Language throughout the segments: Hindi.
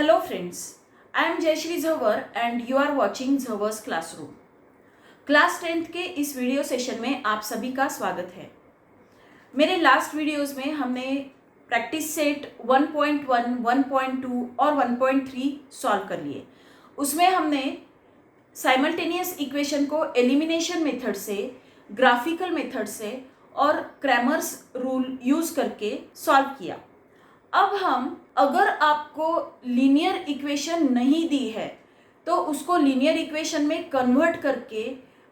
Hello friends, I am Jayashri Jhawar and you are watching Jhawar's Classroom. Class 10th के इस वीडियो सेशन में आप सभी का स्वागत है। मेरे लास्ट वीडियोस में हमने प्रैक्टिस सेट 1.1, 1.2 और 1.3 सॉल्व कर लिए। उसमें हमने साइमल्टेनियस इक्वेशन को एलिमिनेशन मेथड से, ग्राफिकल मेथड से और क्रैमर्स रूल यूज़ करके सॉल्व किया। अब हम अगर आपको लीनियर इक्वेशन नहीं दी है तो उसको लीनियर इक्वेशन में कन्वर्ट करके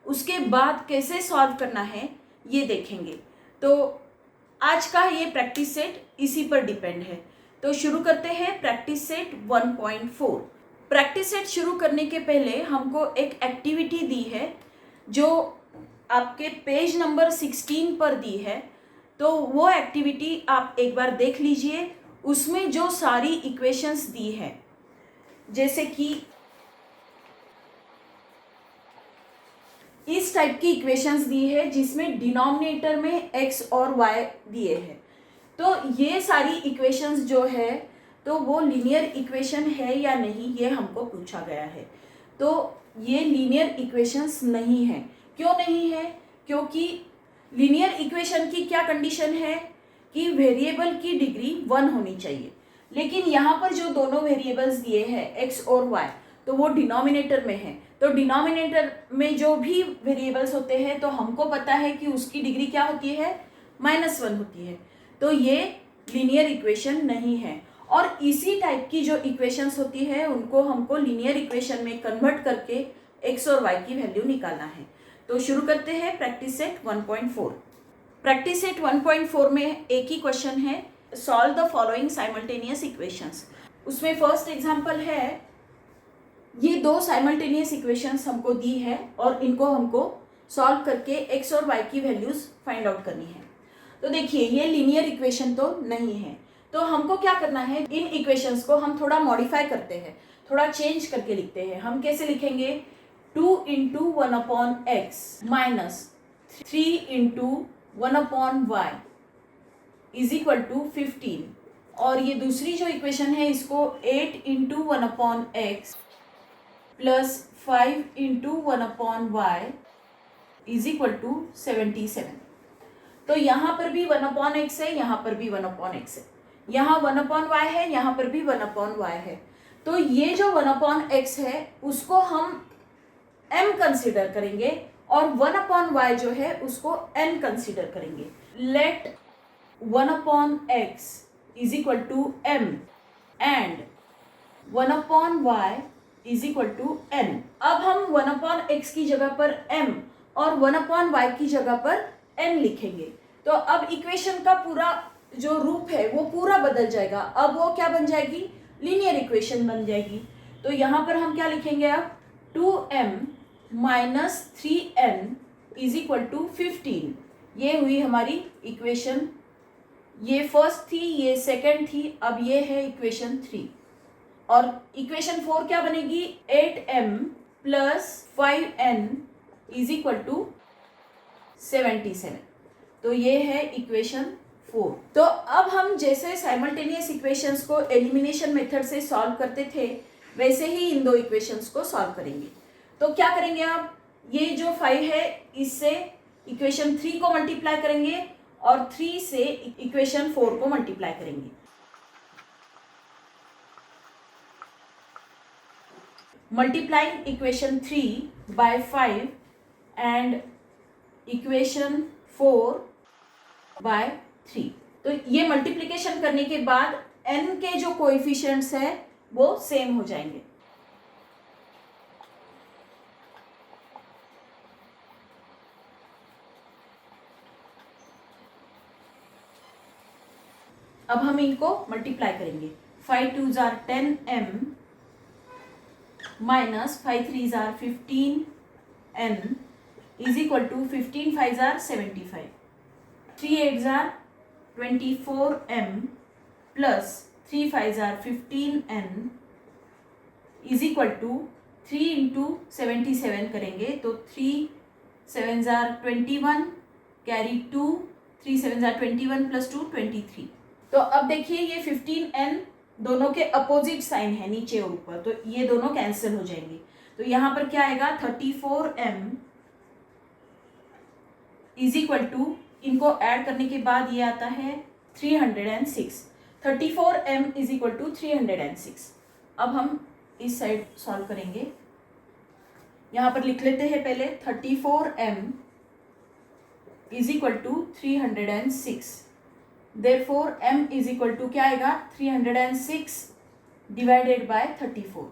उसके बाद कैसे सॉल्व करना है ये देखेंगे। तो आज का ये प्रैक्टिस सेट इसी पर डिपेंड है। तो शुरू करते हैं प्रैक्टिस सेट 1.4। प्रैक्टिस सेट शुरू करने के पहले हमको एक एक्टिविटी दी है जो आपके पेज नंबर 16 पर दी है। तो वो एक्टिविटी आप एक बार देख लीजिए। उसमें जो सारी इक्वेशंस दी है, जैसे कि इस टाइप की इक्वेशंस दी है जिसमें डिनोमिनेटर में x और y दिए हैं। तो ये सारी इक्वेशंस जो है तो वो लीनियर इक्वेशन है या नहीं ये हमको पूछा गया है। तो ये लीनियर इक्वेशंस नहीं है। क्यों नहीं है? क्योंकि लीनियर इक्वेशन की क्या कंडीशन है कि वेरिएबल की डिग्री 1 होनी चाहिए। लेकिन यहाँ पर जो दोनों वेरिएबल्स दिए हैं x और y, तो वो डिनोमिनेटर में है। तो डिनोमिनेटर में जो भी वेरिएबल्स होते हैं तो हमको पता है कि उसकी डिग्री क्या होती है, -1 होती है। तो ये लीनियर इक्वेशन नहीं है। और इसी टाइप की जो इक्वेशंस होती है उनको हमको लीनियर इक्वेशन में कन्वर्ट करके x और y की वैल्यू निकालना है। तो शुरू करते हैं प्रैक्टिस सेट 1.4। प्रैक्टिस सेट 1.4 में एक ही क्वेश्चन है, solve the following simultaneous equations. उसमें फर्स्ट एग्जांपल है, ये दो साइमल्टेनियस इक्वेशंस हमको दी है और इनको हमको सॉल्व करके x और y की वैल्यूज फाइंड आउट करनी है। तो देखिए ये लीनियर इक्वेशन तो नहीं है। तो हमको क्या करना है, इन इक्वेशंस को हम थोड़ा मॉडिफाई करते हैं, थोड़ा चेंज करके लिखते हैं। हम कैसे लिखेंगे, 2 × 1/x minus 3 × 1/y is equal to 15। और ये दूसरी जो इक्वेशन है इसको 8 × 1/x plus 5 × 1/y is equal to 77। तो यहाँ पर भी 1/x है, यहाँ पर भी 1/x है, यहाँ 1/y है, यहाँ पर भी 1/y है। तो ये जो 1/x है उसको हम m कंसिडर करेंगे और 1/y जो है उसको n कंसिडर करेंगे। Let 1/x is equal to m and 1/y is equal to n। अब हम 1/x की जगह पर m और 1/y की जगह पर n लिखेंगे। तो अब इक्वेशन का पूरा जो रूप है वो पूरा बदल जाएगा। अब वो क्या बन जाएगी, लीनियर इक्वेशन बन जाएगी। तो यहाँ पर हम क्या लिखेंगे, अब 2m minus 3n is equal to 15। ये हुई हमारी इक्वेशन, ये फर्स्ट थी, ये सेकंड थी, अब ये है इक्वेशन 3। और इक्वेशन 4 क्या बनेगी, 8m plus 5n is equal to 77। तो ये है इक्वेशन 4। तो अब हम जैसे साइमल्टेनियस इक्वेशंस को एलिमिनेशन मेथड से सॉल्व करते थे वैसे ही इन दो इक्वेशंस को सॉल्व करेंगे। तो क्या करेंगे, आप ये जो 5 है इससे इक्वेशन 3 को मल्टीप्लाई करेंगे और 3 से इक्वेशन 4 को मल्टीप्लाई करेंगे। Multiplying equation 3 by 5 and equation 4 by 3। तो ये मल्टीप्लिकेशन करने के बाद n के जो कोएफिशिएंट्स है वो सेम हो जाएंगे। अब हम इनको मल्टीप्लाई करेंगे। 5 2s are 10m minus 5 3s are 15n is equal to 15 5s are 75। 3 8s are 24m plus 3 5s are 15n is equal to 3 × 77 करेंगे तो 3 7s are 21 carry 2, 3 7s are 21 plus 2 23। तो अब देखिए ये 15n दोनों के अपोजिट साइन है नीचे और ऊपर, तो ये दोनों कैंसिल हो जाएंगे। तो यहाँ पर क्या आएगा 34m इज इक्वल टू, इनको ऐड करने के बाद ये आता है 306। 34m is equal to 306। अब हम इस साइड सॉल्व करेंगे। यहाँ पर लिख लेते हैं पहले 34m is equal to 306। Therefore m is equal to क्या आएगा 306 डिवाइडेड बाय 34।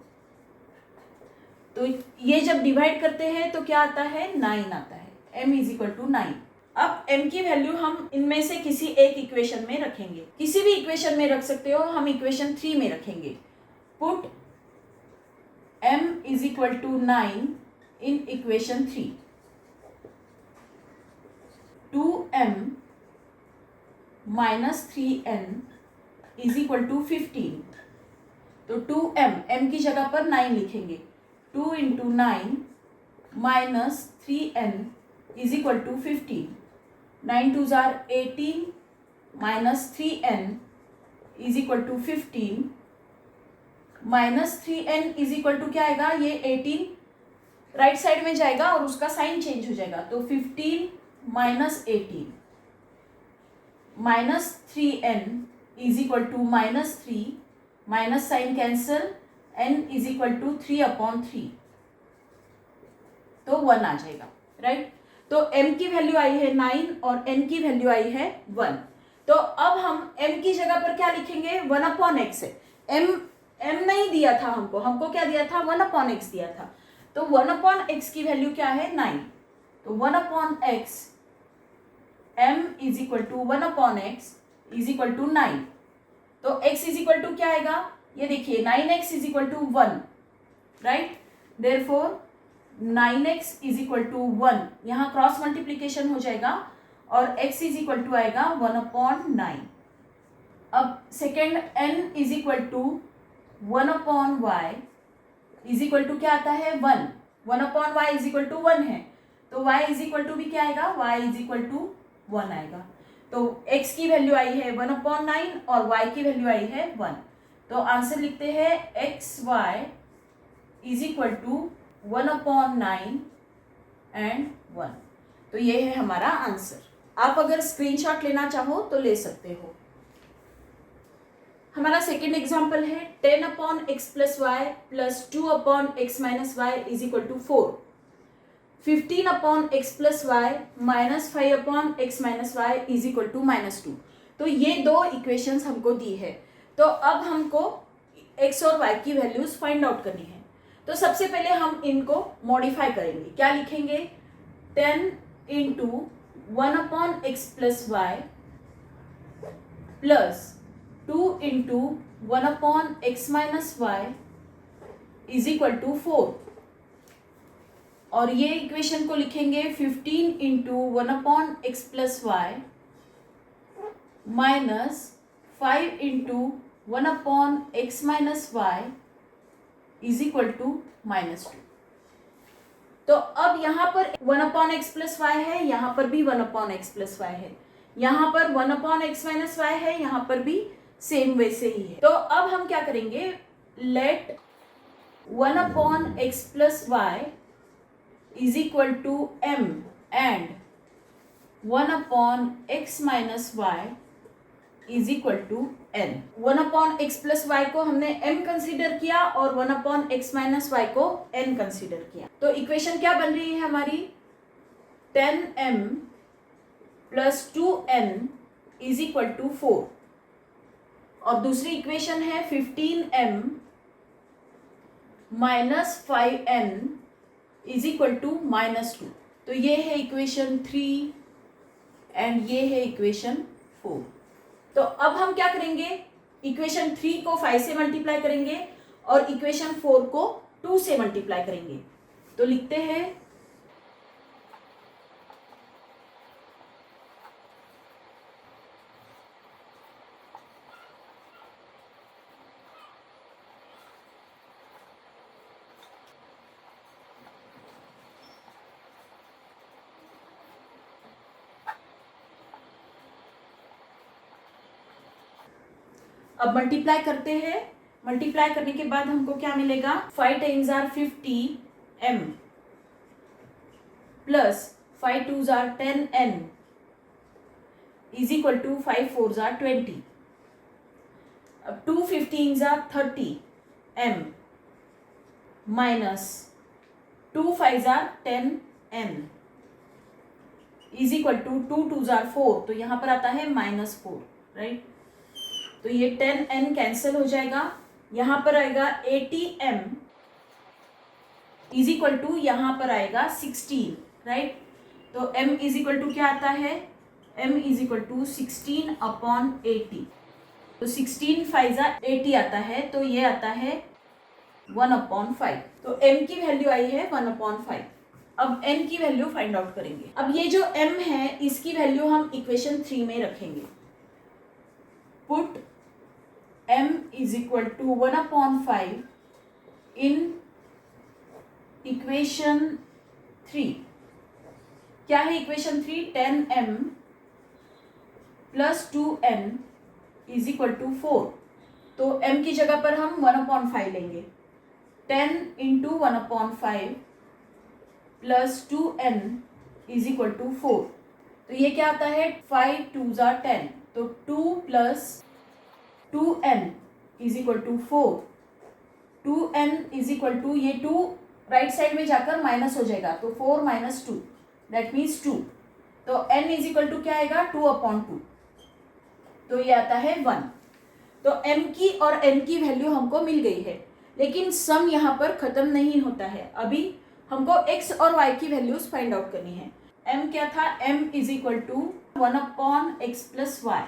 तो ये जब डिवाइड करते हैं तो क्या आता है 9 आता है। m is equal to 9। अब m की वैल्यू हम इनमें से किसी एक इक्वेशन में रखेंगे, किसी भी इक्वेशन में रख सकते हो, हम इक्वेशन 3 में रखेंगे। Put m is equal to 9 in equation 3। 2m minus 3n is equal to 15। तो 2m, m की जगह पर 9 लिखेंगे। 2 into 9 minus 3n is equal to 15। 9 2 जार 18 minus 3n is equal to 15। Minus 3n is equal to क्या आएगा, ये 18 राइट साइड में जाएगा और उसका साइन चेंज हो जाएगा। तो 15 minus 18 minus 3n is equal to minus 3, minus sign cancel, n is equal to 3/3, तो 1 आ जाएगा। राइट, तो m की वैल्यू आई है 9 और n की वैल्यू आई है 1। तो अब हम m की जगह पर क्या लिखेंगे 1/x है। m नहीं दिया था हमको क्या दिया था 1/x दिया था। तो 1/x की वैल्यू क्या है 9। तो 1/x m is equal to 1/x is equal to 9। तो x इज इक्वल टू क्या आएगा, ये देखिए 9x is equal to 1। Right, therefore 9x is equal to 1, यहाँ क्रॉस मल्टीप्लीकेशन हो जाएगा और x इज इक्वल टू आएगा 1/9। अब second n is equal to 1/y is equal to क्या आता है 1। 1/y इज इक्वल टू 1 है, तो y इज इक्वल टू भी क्या आएगा, y इज इक्वल टू 1 आएगा। तो x की वैल्यू आई है 1/9 और y की वैल्यू आई है 1। तो आंसर लिखते हैं xy is equal to 1/9 and 1। तो ये है हमारा आंसर। आप अगर स्क्रीनशॉट लेना चाहो तो ले सकते हो। हमारा सेकेंड एग्जाम्पल है 10/x plus y plus 2/x minus y is equal to 4। 15/x plus y minus 5/x minus y is equal to -2। तो ये दो इक्वेशंस हमको दी है। तो अब हमको x और y की वैल्यूज फाइंड आउट करनी है। तो सबसे पहले हम इनको मॉडिफाई करेंगे। क्या लिखेंगे 10 into 1/x plus y plus 2 into 1/x minus y is equal to 4। और ये इक्वेशन को लिखेंगे 15 into 1/x plus y minus 5 into 1/x minus y is equal to -2। तो अब यहाँ पर 1/x प्लस वाई है, यहाँ पर भी 1/x प्लस वाई है, यहाँ पर 1/x माइनस वाई है, यहाँ पर भी सेम वैसे ही है। तो अब हम क्या करेंगे, let 1/x plus y is equal to m and 1/x minus y is equal to n। 1/x plus y को हमने m कंसीडर किया और 1/x माइनस वाई को n कंसीडर किया। तो इक्वेशन क्या बन रही है हमारी 10m plus 2n is equal to 4। और दूसरी इक्वेशन है 15m minus 5n is equal to -2। तो ये है इक्वेशन 3 एंड ये है इक्वेशन 4। तो अब हम क्या करेंगे, इक्वेशन 3 को 5 से मल्टीप्लाई करेंगे और इक्वेशन 4 को 2 से मल्टीप्लाई करेंगे। तो लिखते हैं अब मल्टीप्लाई करते हैं, मल्टीप्लाई करने के बाद हमको क्या मिलेगा, 5 times are 50m plus 5 twos are 10n is equal to 5 fours are 20. अब 2 15s are 30m minus 2 5s are 10n is equal to 2 2s are 4. तो यहाँ पर आता है -4, राइट. तो ये 10n कैंसिल हो जाएगा. यहाँ पर आएगा 80m इज इक्वल टू यहाँ पर आएगा 16, राइट. तो m इज इक्वल टू क्या आता है, m इज इक्वल टू 16/80. तो 16 5 80 आता है, तो ये आता है 1/5. तो m की वैल्यू आई है 1/5. अब n की वैल्यू फाइंड आउट करेंगे. अब ये जो m है इसकी वैल्यू हम इक्वेशन 3 में रखेंगे. Put m is equal to 1/5 in equation 3. क्या है equation 3? 10m plus 2n is equal to 4. तो m की जगह पर हम 1/5 लेंगे. 10 into 1/5 plus 2n is equal to 4. तो ये क्या आता है, 5 2s आर 10. तो 2 plus 2n is equal to 4. 2n is equal to, ये 2 राइट साइड में जाकर माइनस हो जाएगा, तो 4 माइनस 2 दैट मीन्स 2. तो n इज इक्वल टू क्या आएगा, 2/2. तो ये आता है 1. तो m की और n की वैल्यू हमको मिल गई है. लेकिन सम यहाँ पर खत्म नहीं होता है. अभी हमको x और y की वैल्यूज फाइंड आउट करनी है. m क्या था, m is equal to 1/x plus y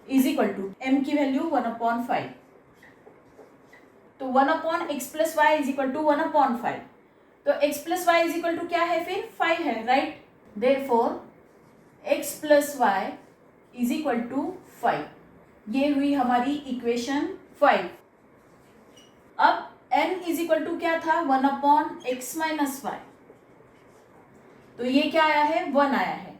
is equal to, m की वैल्यू 1/5. तो 1/x plus y is equal to 1/5. तो x plus y is equal to क्या है फिर, 5 है, right. Therefore x plus y is equal to 5. ये हुई हमारी इक्वेशन 5. अब n इज इक्वल टू क्या था, 1/x माइनस वाई. तो ये क्या आया है, 1 आया है.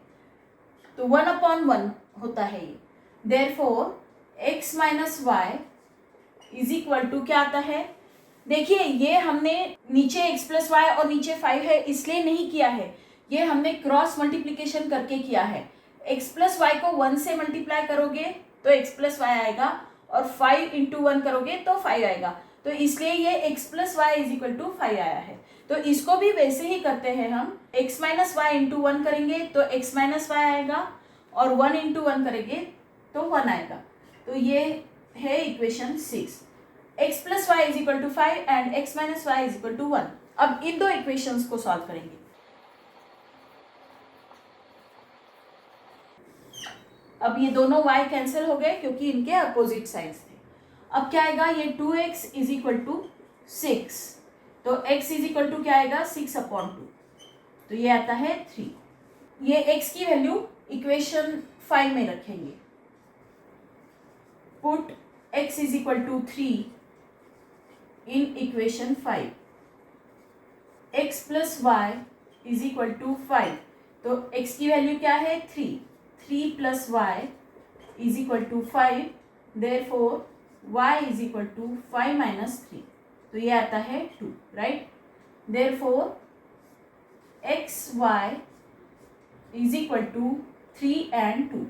तो 1/1 होता है ये. Therefore x minus y is equal to क्या आता है, देखिए ये हमने नीचे x प्लस वाई और नीचे 5 है इसलिए नहीं किया है, ये हमने क्रॉस मल्टीप्लिकेशन करके किया है. x प्लस वाई को 1 से मल्टीप्लाई करोगे तो x प्लस वाई आएगा, और 5 इंटू 1 करोगे तो 5 आएगा. तो इसलिए ये x plus y is equal to 5 आया है. तो इसको भी वैसे ही करते हैं हम. x माइनस वाई इंटू 1 करेंगे तो x माइनस वाई आएगा, और 1 इंटू 1 करेंगे तो 1 आएगा. तो ये है equation 6. x plus y is equal to 5 and x minus y is equal to 1. अब इन दो इक्वेशंस को सॉल्व करेंगे. अब ये दोनों y कैंसिल हो गए क्योंकि इनके अपोजिट साइड्स थे. अब क्या आएगा, ये 2x इज इक्वल टू 6. तो x इज इक्वल टू क्या आएगा, 6/2. तो ये आता है 3. ये x की वैल्यू इक्वेशन 5 में रखेंगे. Put x is equal to 3 in equation 5. x plus y is equal to 5. तो x की वैल्यू क्या है, 3. 3 plus y is equal to 5. Therefore y is equal to 5 minus 3. तो ये आता है 2, right. Therefore x y is equal to 3 and 2.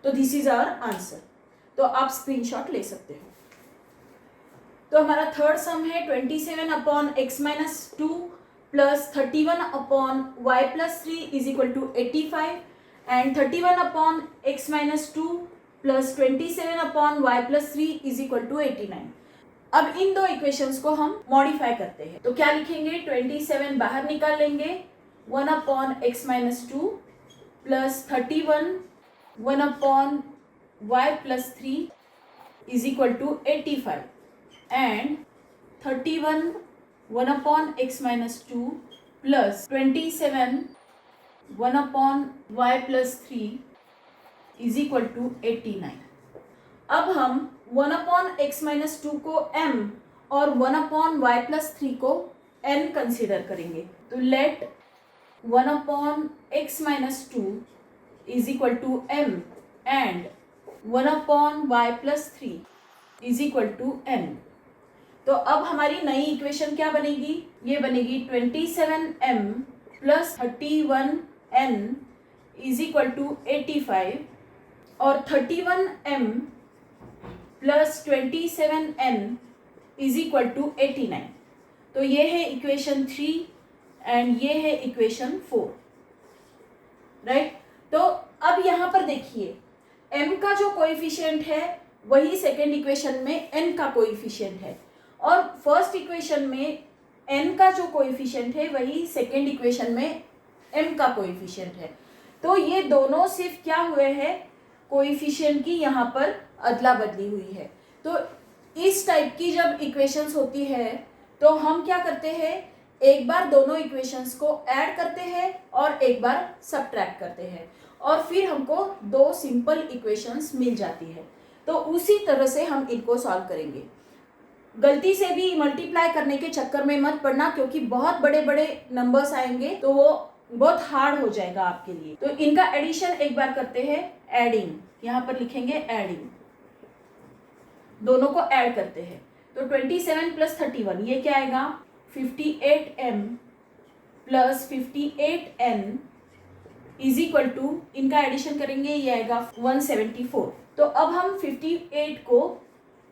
तो दिस इज आवर आंसर. तो आप स्क्रीनशॉट ले सकते हो. तो हमारा थर्ड सम है 27/x minus 2 plus 31/y plus 3 is equal to 85 and 31/x minus 2 plus 27/y plus 3 is equal to 89. अब इन दो इक्वेशंस को हम मॉडिफाई करते हैं. तो क्या लिखेंगे, 27 बाहर निकाल लेंगे, 1/x minus 2 plus 31 1/y plus 3 is equal to 85 and 31 1/x minus 2 plus 27 1/y plus 3 is equal to 89. अब हम 1/x माइनस 2 को m और 1/y प्लस 3 को n कंसिडर करेंगे. तो let 1/x minus 2 is equal to m and 1/y+3 is equal to n। तो अब हमारी नई इक्वेशन क्या बनेगी, ये बनेगी 27m plus 31n is equal to 85 और 31m plus 27n is equal to 89। तो ये है इक्वेशन 3 एंड ये है इक्वेशन 4, राइट। तो अब यहाँ पर देखिए m का जो कोएफिशिएंट है वही सेकेंड इक्वेशन में n का कोएफिशिएंट है और फर्स्ट इक्वेशन में n का जो कोएफिशिएंट है वही सेकेंड इक्वेशन में m का कोएफिशिएंट है। तो ये दोनों सिर्फ क्या हुए हैं, कोएफिशिएंट की यहाँ पर अदला बदली हुई है। तो इस टाइप की जब इक्वेशंस होती है तो हम क्या करते हैं, एक बार दोनों इक्वेशंस को ऐड करते हैं और एक बार सब्ट्रैक्ट करते हैं और फिर हमको दो सिंपल इक्वेशंस मिल जाती है। तो उसी तरह से हम इनको सॉल्व करेंगे। गलती से भी मल्टीप्लाई करने के चक्कर में मत पड़ना, क्योंकि बहुत बड़े बड़े नंबर्स आएंगे तो वो बहुत हार्ड हो जाएगा आपके लिए। तो इनका एडिशन एक बार करते हैं, एडिंग, यहाँ पर लिखेंगे एडिंग, दोनों को ऐड करते हैं। तो 27 प्लस 31 ये क्या आएगा, 58m plus 58n is equal to, इनका एडिशन करेंगे ये आएगा 174। तो अब हम 58 को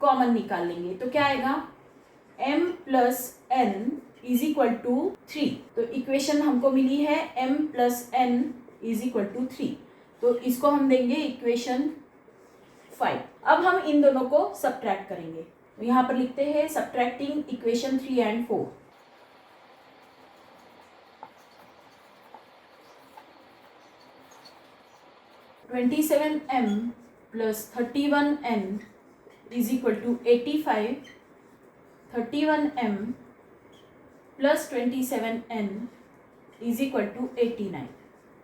कॉमन निकाल लेंगे तो क्या आएगा, m plus n is equal to 3। तो इक्वेशन हमको मिली है m plus n is equal to 3। तो इसको हम देंगे इक्वेशन 5। अब हम इन दोनों को सब्ट्रैक्ट करेंगे। तो यहाँ पर लिखते हैं subtracting equation 3 and 4। Twenty seven m plus 31n is equal to 85, 31m plus 27n is equal to 89।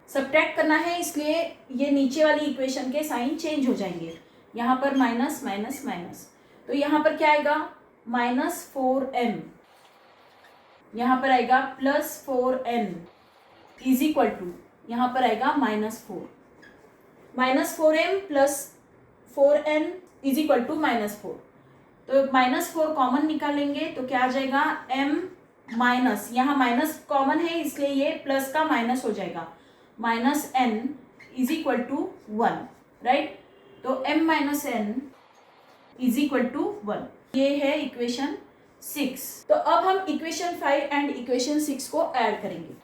Subtract करना है इसलिए ये नीचे वाली इक्वेशन के साइन चेंज हो जाएंगे, यहाँ पर माइनस माइनस माइनस। तो यहाँ पर क्या आएगा, -4m, यहाँ पर आएगा +4n इज इक्वल टू, यहाँ पर आएगा -4, -4m plus 4n is equal to -4। तो -4 कॉमन निकालेंगे तो क्या आ जाएगा, m माइनस, यहाँ माइनस कॉमन है इसलिए ये प्लस का माइनस हो जाएगा, -n is equal to 1, right. तो m minus n is equal to 1, ये है इक्वेशन 6। तो अब हम इक्वेशन 5 एंड इक्वेशन 6 को ऐड करेंगे।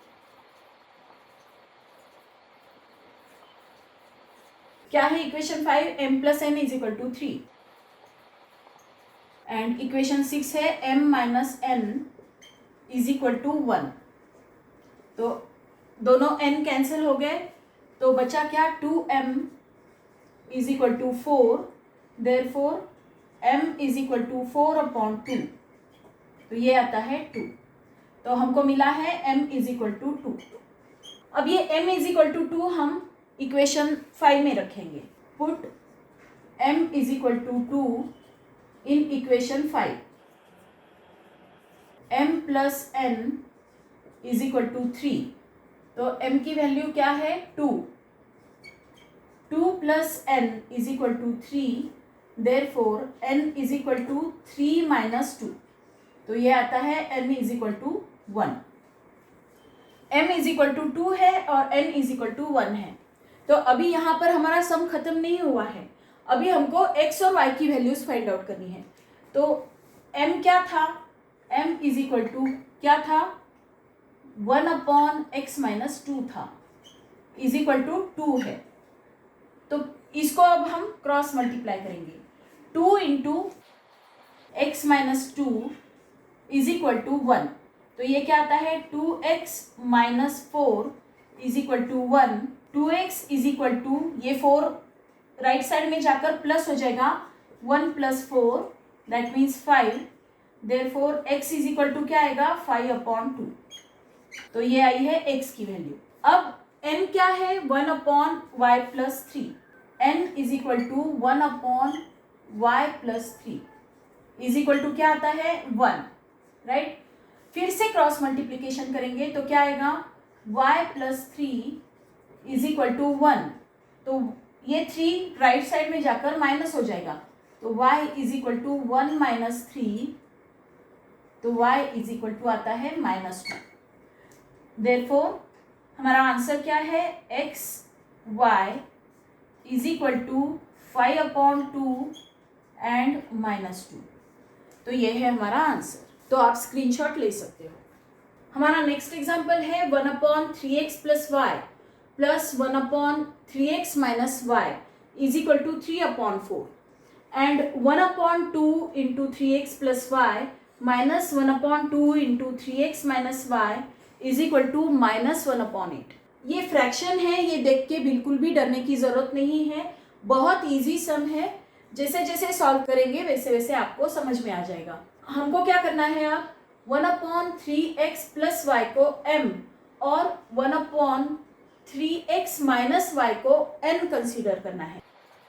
क्या है equation 5, m plus n is equal to 3 and equation 6 है m minus n is equal to 1। तो दोनों n कैंसिल हो गए तो बचा क्या, 2m is equal to 4, therefore m is equal to 4/2। तो ये आता है 2। तो हमको मिला है m इज इक्वल टू 2। अब ये m इज इक्वल टू 2 हम इक्वेशन 5 में रखेंगे। Put m is equal to 2 in equation 5। m plus n is equal to 3। तो m की वैल्यू क्या है, 2 plus n is equal to 3, therefore n is equal to 3 minus 2। तो ये आता है n is equal to 1। m is equal to 2 है और n इज इक्वल टू 1 है। तो अभी यहाँ पर हमारा सम खत्म नहीं हुआ है, अभी हमको x और y की वैल्यूज फाइंड आउट करनी है। तो m क्या था, m इज इक्वल टू क्या था, 1/x माइनस 2 था, इज इक्वल टू 2 है। तो इसको अब हम क्रॉस मल्टीप्लाई करेंगे, 2 into x minus 2 is equal to 1। तो ये क्या आता है, 2x minus 4 is equal to 1। 2x is equal to, ये 4 राइट साइड में जाकर प्लस हो जाएगा, 1 plus 4 that means 5, therefore x is equal to क्या आएगा, 5/2। तो ये आई है x की वैल्यू। अब n क्या है, 1/y plus 3, n is equal to 1/y plus 3 is equal to क्या आता है, 1, राइट। फिर से क्रॉस मल्टीप्लीकेशन करेंगे तो क्या आएगा, y plus 3 is equal to 1। तो ये 3 राइट साइड में जाकर माइनस हो जाएगा, तो y is equal to 1 minus 3, तो y इज इक्वल टू आता है -2। देयरफॉर हमारा आंसर क्या है, x y is equal to 5/2 and -2। तो ये है हमारा आंसर। तो आप स्क्रीनशॉट ले सकते हो। हमारा नेक्स्ट एग्जांपल है 1/3x plus y plus 1/3x minus y is equal to 3/4 and 1/2 into 3x plus y minus 1/2 into 3x minus y is equal to -1/8। ये फ्रैक्शन है, ये देख के बिल्कुल भी डरने की ज़रूरत नहीं है, बहुत इजी सम है। जैसे जैसे सॉल्व करेंगे वैसे वैसे आपको समझ में आ जाएगा। हमको क्या करना है, अब 1/3x प्लस वाई को m और 1/3x माइनस वाई को n कंसीडर करना है।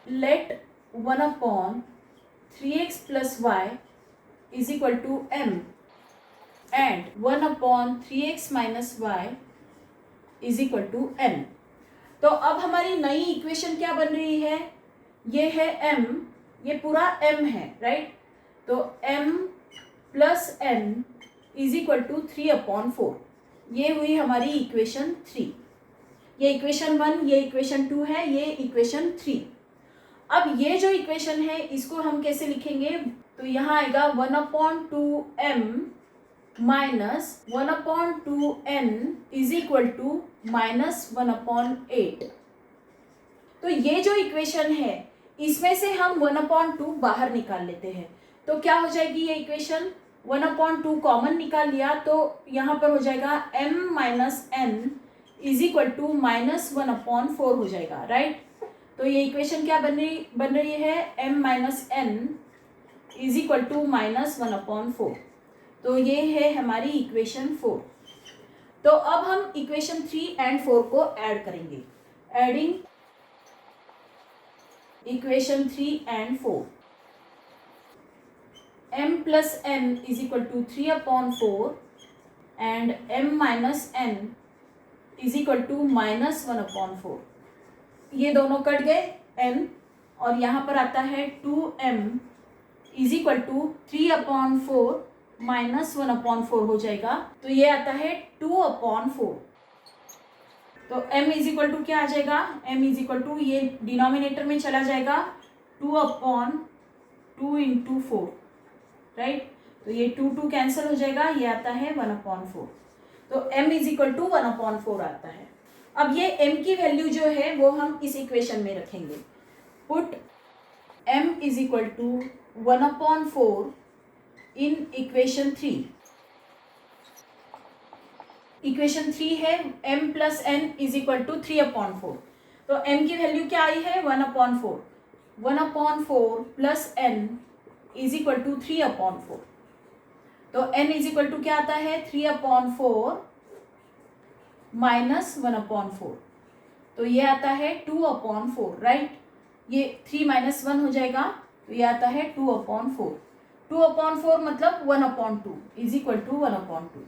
Let 1/3x plus y is equal to m and 1/3x minus y is equal to n। तो अब हमारी नई इक्वेशन क्या बन रही है, ये है m, ये पूरा m है, राइट। तो m plus n is equal to 3/4, ये हुई हमारी इक्वेशन 3। ये इक्वेशन 1, ये इक्वेशन 2 है, ये इक्वेशन 3। अब ये जो इक्वेशन है इसको हम कैसे लिखेंगे, तो यहाँ आएगा 1/2m minus 1/2n is equal to -1/8। तो ये जो इक्वेशन है इसमें से हम 1/2 बाहर निकाल लेते हैं, तो क्या हो जाएगी ये इक्वेशन, 1/2 कॉमन निकाल लिया तो यहाँ पर हो जाएगा m minus n is equal to -1/4 हो जाएगा, राइट। तो ये इक्वेशन क्या बन रही है, m minus n is equal to -1/4। तो ये है हमारी इक्वेशन 4। तो अब हम इक्वेशन 3 एंड 4 को ऐड करेंगे। Adding equation 3 and 4, m plus n is equal to 3/4 and m minus n is equal to -1/4। ये दोनों कट गए n, और यहाँ पर आता है 2m is equal to 3/4 -1/4 हो जाएगा, तो ये आता है 2/4। तो m इज इक्वल टू क्या आ जाएगा, m इज इक्वल टू ये डिनोमिनेटर में चला जाएगा 2/2 इंटू 4, राइट। तो ये 2 कैंसिल हो जाएगा, ये आता है 1/4। तो m इज इक्वल टू 1/4 आता है। अब ये m की वैल्यू जो है वो हम इस इक्वेशन में रखेंगे। Put m is equal to 1/4 in equation 3। Equation 3 है m plus n is equal to 3/4। तो m की वैल्यू क्या आई है, 1/4। 1/4 plus n is equal to 3/4। तो n इज इक्वल टू क्या आता है, 3/4 माइनस 1/4। तो ये आता है 2/4, राइट। ये 3 माइनस 1 हो जाएगा, तो ये आता है 2/4। 2/4 मतलब 1/2 इज इक्वल टू 1/2।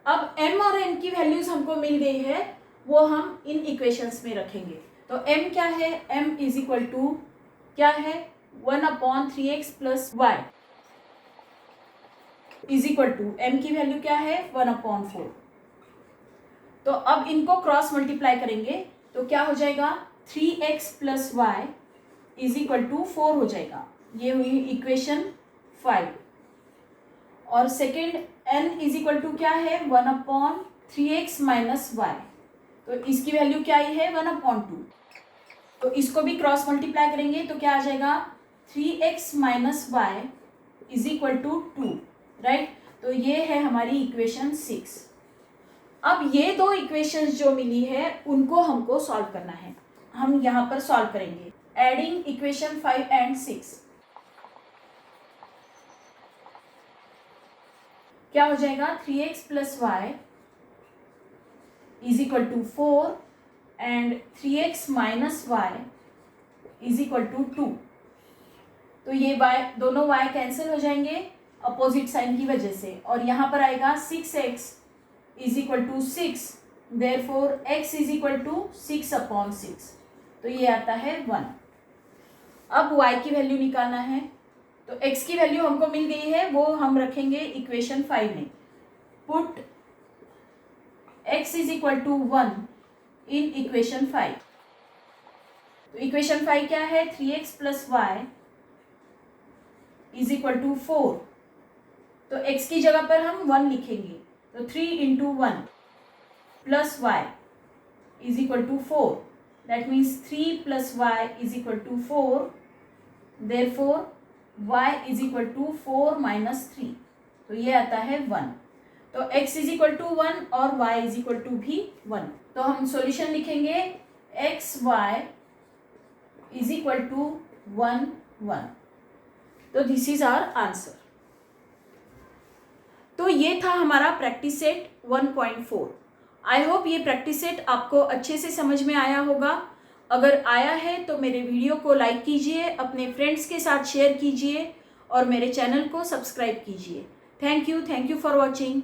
अब m और n की वैल्यूज हमको मिल गई है, वो हम इन इक्वेशंस में रखेंगे। तो m क्या है, m इज इक्वल टू क्या है, 1/3x plus y is equal to m की वैल्यू क्या है, 1/4। तो अब इनको क्रॉस मल्टीप्लाई करेंगे तो क्या हो जाएगा, 3x plus y is equal to 4 हो जाएगा। ये हुई इक्वेशन 5। और second n is equal to क्या है, 1/3x माइनस वाई। तो इसकी वैल्यू क्या आई है, 1/2। तो इसको भी क्रॉस मल्टीप्लाई करेंगे तो क्या आ जाएगा, 3x minus y is equal to 2, right. तो ये है हमारी इक्वेशन 6। अब ये दो इक्वेशंस जो मिली है उनको हमको सॉल्व करना है। हम यहाँ पर सॉल्व करेंगे। एडिंग इक्वेशन 5 एंड 6, क्या हो जाएगा, 3x plus y is equal to 4 and 3x minus y is equal to 2। तो ये y, दोनों y कैंसिल हो जाएंगे अपोजिट साइन की वजह से, और यहाँ पर आएगा 6x is equal to 6, therefore x is equal to 6/6। तो ये आता है 1। अब y की वैल्यू निकालना है, तो x की वैल्यू हमको मिल गई है, वो हम रखेंगे इक्वेशन 5 में। Put x is equal to 1 in equation 5। तो इक्वेशन 5 क्या है, 3x plus y is equal to 4। तो x की जगह पर हम 1 लिखेंगे, तो 3 into 1 plus y is equal to 4। That means 3 plus y is equal to 4। Therefore y is equal to 4 minus 3, तो ये आता है 1। तो x इज इक्वल टू 1 और y इज इक्वल टू भी 1। तो हम सॉल्यूशन लिखेंगे x y is equal to 1 1। तो दिस इज आवर आंसर। तो ये था हमारा प्रैक्टिस सेट 1.4। आई होप ये प्रैक्टिस सेट आपको अच्छे से समझ में आया होगा। अगर आया है तो मेरे वीडियो को लाइक कीजिए, अपने फ्रेंड्स के साथ शेयर कीजिए और मेरे चैनल को सब्सक्राइब कीजिए। Thank you for watching.